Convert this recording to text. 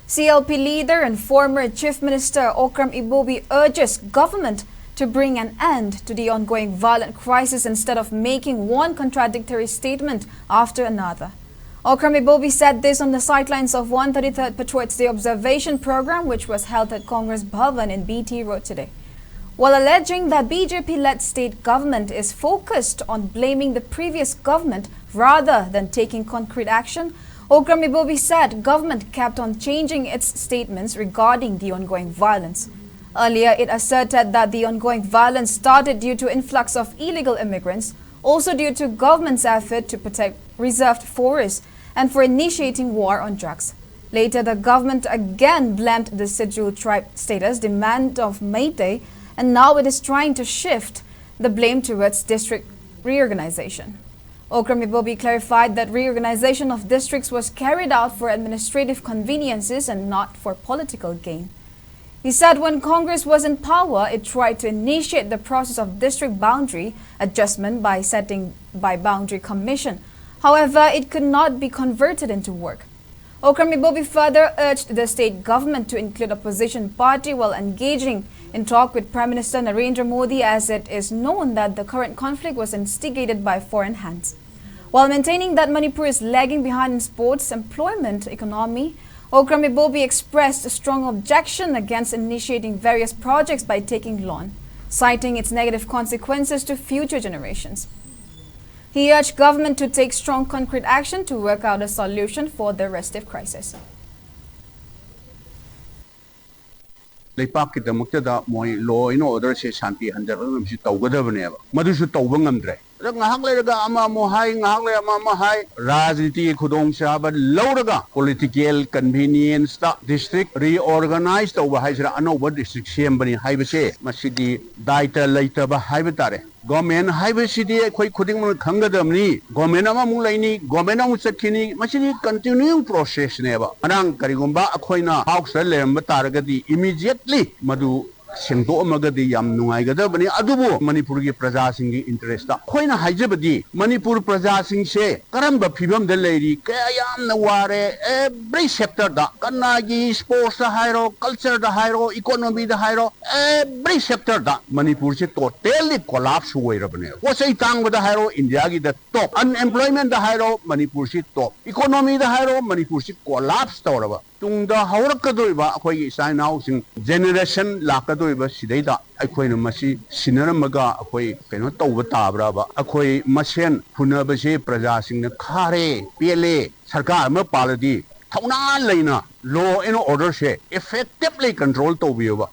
CLP leader and former Chief Minister Okram Ibobi urges government to bring an end to the ongoing violent crisis instead of making one contradictory statement after another. Okram Ibobi said this on the sidelines of 133rd Patriots Day observation program, which was held at Congress Bhavan in BT Road today. While alleging that BJP-led state government is focused on blaming the previous government rather than taking concrete action, Okram Ibobi said government kept on changing its statements regarding the ongoing violence. Earlier, it asserted that the ongoing violence started due to influx of illegal immigrants, also due to government's effort to protect reserved forests and for initiating war on drugs. Later, the government again blamed the scheduled tribe status demand of Meitei, and now it is trying to shift the blame towards district reorganization. Okram Ibobi clarified that reorganization of districts was carried out for administrative conveniences and not for political gain. He said when Congress was in power, it tried to initiate the process of district boundary adjustment by setting by boundary commission. However, it could not be converted into work. Okram Ibobi further urged the state government to include opposition party while engaging in talk with Prime Minister Narendra Modi, as it is known that the current conflict was instigated by foreign hands. While maintaining that Manipur is lagging behind in sports, employment, economy, Okram Ibobi expressed a strong objection against initiating various projects by taking loan, citing its negative consequences to future generations. He urged government to take strong concrete action to work out a solution for the restive crisis. Leipakidamukta moi law in order se shanti handaram si tawgadabane madu su tawbangamdre ngahang leraga ama mo hai ngahang le ama hai rajniti khudong saba lawraga political convenience ta district reorganize tawba haisra anoba district sembani haibase masidi daita leitaba haibatare government haibasidi khoi khuding mun khangadamni government ama mu laini government amu chakhini masidi continuing process neba anang karigumba akhoina house leramba taragadi immediately madu Sengto Magadi Yam Nungaigada, Adubo, Manipur Praja Singh interest. Coina Hajabadi, Manipur Praja Singh say, Karamba Pibam the lady, Kayam Naware, every sector, the Kanagi, sports the hero, culture the hero, economy the hero, every sector, the Manipur totally collapse away. What's a tongue with the hero, India the top, unemployment the hero, Manipur top, economy the hero, Manipur collapse. Tungda Haurakadoiba, Akoi sign housing generation Lakadoiba Sidaida, Akoi Masi, Sinaramaga, Akoi, cannot over Tabraba, Akoi Masen, Punabase, Prajasing the Kare, PLA, Sarkama Paladi, Tauna Lena, law and order share, effectively control Tobiova.